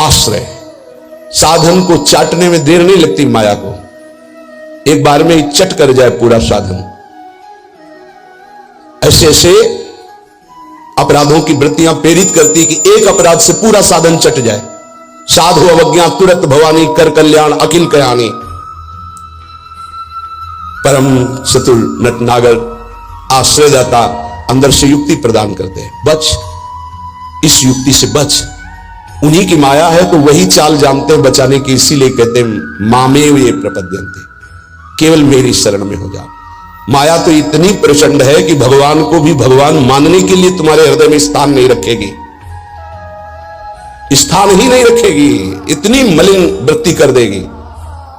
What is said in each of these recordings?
आश्रय। साधन को चाटने में देर नहीं लगती माया को, एक बार में ही चट कर जाए पूरा साधन। ऐसे ऐसे अपराधों की वृत्तियां प्रेरित करती कि एक अपराध से पूरा साधन चट जाए। साधु अवज्ञा तुरंत भवानी, कर कल्याण अखिल कयानी। परम चतुर नटनागर आश्रयदाता अंदर से युक्ति प्रदान करते हैं, बच, इस युक्ति से बच। उन्हीं की माया है तो वही चाल जानते हैं बचाने की, इसीलिए कहते हैं मामेव ये प्रपद्यन्ते, केवल मेरी शरण में हो जाओ। माया तो इतनी प्रचंड है कि भगवान को भी भगवान मानने के लिए तुम्हारे हृदय में स्थान नहीं रखेगी, स्थान ही नहीं रखेगी, इतनी मलिन वृत्ति कर देगी,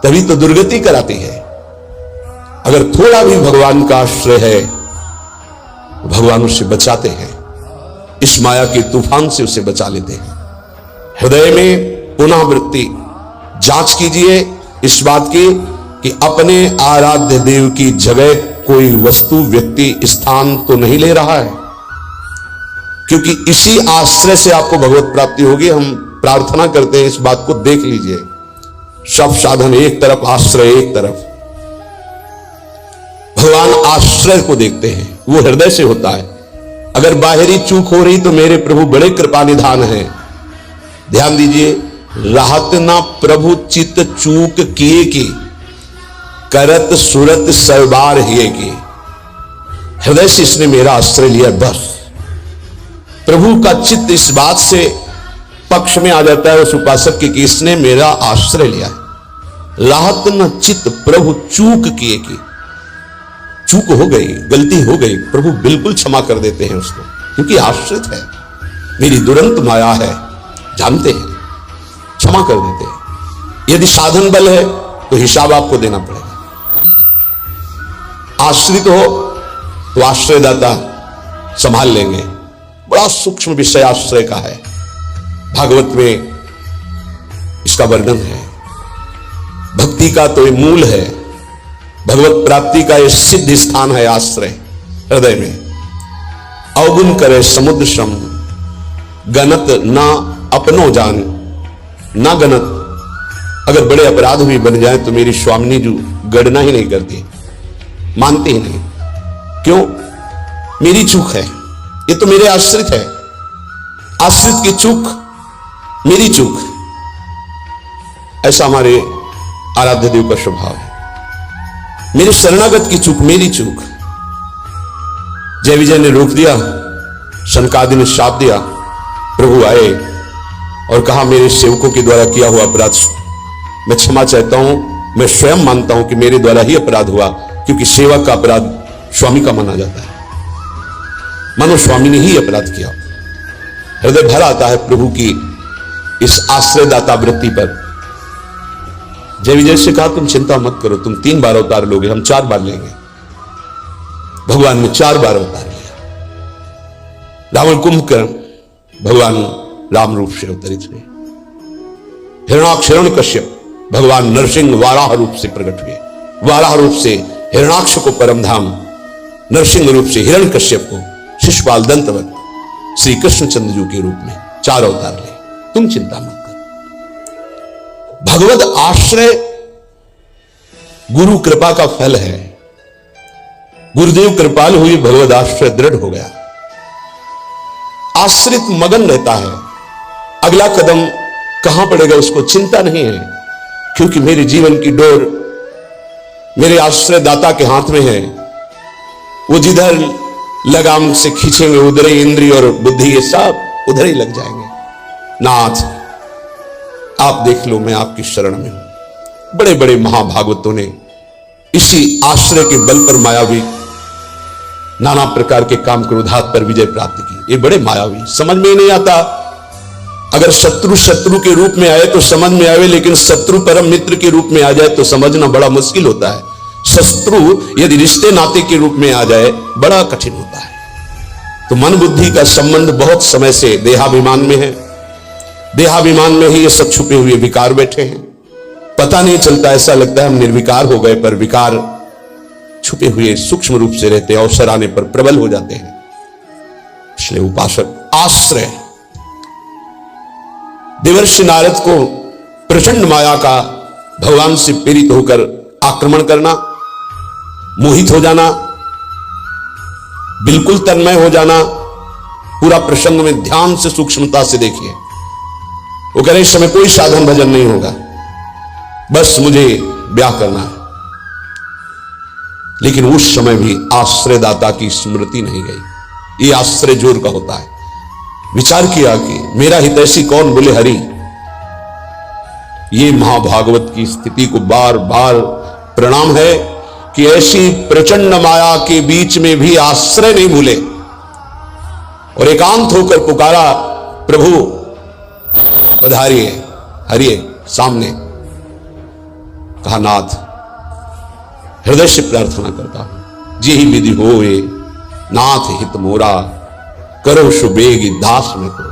तभी तो दुर्गति कराती है। अगर थोड़ा भी भगवान का आश्रय है, भगवान उसे बचाते हैं, इस माया के तूफान से उसे बचा लेते हैं। हृदय में पुनः वृत्ति जांच कीजिए इस बात की कि अपने आराध्य देव की जगह कोई वस्तु, व्यक्ति, स्थान तो नहीं ले रहा है, क्योंकि इसी आश्रय से आपको भगवत प्राप्ति होगी। हम प्रार्थना करते हैं, इस बात को देख लीजिए। सब साधन एक तरफ, आश्रय एक तरफ। भगवान आश्रय को देखते हैं, वो हृदय से होता है। अगर बाहरी चूक हो रही तो मेरे प्रभु बड़े कृपा निधान है। ध्यान दीजिए, राहत ना प्रभु चित चूक किए की, करत सुरत सरबार हिए की। हृदय से इसने मेरा आश्रय लिया, बस। प्रभु का चित्त इस बात से पक्ष में आ जाता है उस उपासक के कि इसने मेरा आश्रय लिया है। राहत न चित्त प्रभु चूक किए की, चूक हो गई, गलती हो गई, प्रभु बिल्कुल क्षमा कर देते हैं उसको, क्योंकि आश्रित है, मेरी दुरंत माया है, जानते हैं, क्षमा कर देते हैं। यदि साधन बल है तो हिसाब आपको देना पड़ेगा। आश्रित हो तो आश्रयदाता संभाल लेंगे। बड़ा सूक्ष्म विषय आश्रय का है, भागवत में इसका वर्णन है। भक्ति का तो ये मूल है, भगवत प्राप्ति का ये सिद्ध स्थान है आश्रय, हृदय में। अवगुण करे समुद्र श्रम, गणत ना अपनो जान, ना गणत। अगर बड़े अपराध भी बन जाए तो मेरी स्वामिनी जो गणना ही नहीं करती, मानती ही नहीं। क्यों? मेरी चूक है, ये तो मेरे आश्रित है, आश्रित की चूक मेरी चूक। ऐसा हमारे आराध्य देव का स्वभाव है। मेरे शरणागत की चूक मेरी चूक। जय विजय ने रोक दिया, शनकादि ने शाप दिया, प्रभु आए और कहा मेरे सेवकों के द्वारा किया हुआ अपराध मैं क्षमा चाहता हूं। मैं स्वयं मानता हूं कि मेरे द्वारा ही अपराध हुआ, क्योंकि सेवक का अपराध स्वामी का माना जाता है। मानो स्वामी ने ही अपराध किया। हृदय भर आता है प्रभु की इस आश्रयदाता वृत्ति पर। जय विजय से कहा तुम चिंता मत करो, तुम 3 बार अवतार लोगे, हम 4 बार लेंगे। भगवान ने 4 बार अवतार लिया। रावण कुंभकर्ण भगवान राम रूप से अवतरित हुए। हिरणाक्ष हिरण्यकश्यप भगवान नरसिंह वाराह रूप से प्रकट हुए। वाराह रूप से हिरणाक्ष को परमधाम, नरसिंह रूप से हिरण्यकश्यप को शिशुपाल दंतवत श्री कृष्णचंद्र जी के रूप में 4 अवतार ले। तुम चिंता मत करो। भगवत आश्रय गुरु कृपा का फल है। गुरुदेव कृपाल हुई, भगवत आश्रय दृढ़ हो गया। आश्रित मगन रहता है, अगला कदम कहां पड़ेगा उसको चिंता नहीं है, क्योंकि मेरे जीवन की डोर मेरे आश्रय दाता के हाथ में है। वो जिधर लगाम से खींचेंगे उधर ही इंद्रिय और बुद्धि ये सब उधर ही लग जाएंगे। नाथ आप देख लो, मैं आपकी शरण में हूं। बड़े बड़े महाभागवतों ने इसी आश्रय के बल पर मायावी नाना प्रकार के काम क्रोधात पर विजय प्राप्त की। ये बड़े मायावी, समझ में ही नहीं आता। अगर शत्रु शत्रु के रूप में आए तो समझ में आवे, लेकिन शत्रु परम मित्र के रूप में आ जाए तो समझना बड़ा मुश्किल होता है। शत्रु यदि रिश्ते नाते के रूप में आ जाए बड़ा कठिन होता है। तो मन बुद्धि का संबंध बहुत समय से देहाभिमान में है। देहाभिमान में ही ये सब छुपे हुए विकार बैठे हैं, पता नहीं चलता। ऐसा लगता है हम निर्विकार हो गए, पर विकार छुपे हुए सूक्ष्म रूप से रहते हैं, अवसर आने पर प्रबल हो जाते हैं। इसलिए उपासक आश्रय देवर्षि नारद को प्रचंड माया का भगवान से प्रेरित होकर आक्रमण करना, मोहित हो जाना, बिल्कुल तन्मय हो जाना, पूरा प्रसंग में ध्यान से सूक्ष्मता से देखिए। वो कह रहे इस समय कोई साधन भजन नहीं होगा, बस मुझे ब्याह करना है। लेकिन उस समय भी आश्रयदाता की स्मृति नहीं गई। ये आश्रय जोर का होता है। विचार किया कि मेरा हितैषी कौन, बोले हरि। ये महाभागवत की स्थिति को बार बार प्रणाम है कि ऐसी प्रचंड माया के बीच में भी आश्रय नहीं भूले और एकांत होकर पुकारा, प्रभु पधारिए, हरिए सामने। कहा नाथ हृदय से प्रार्थना करता हूं, जी विधि होए नाथ हित मोरा, करो सुबेगी दास में को।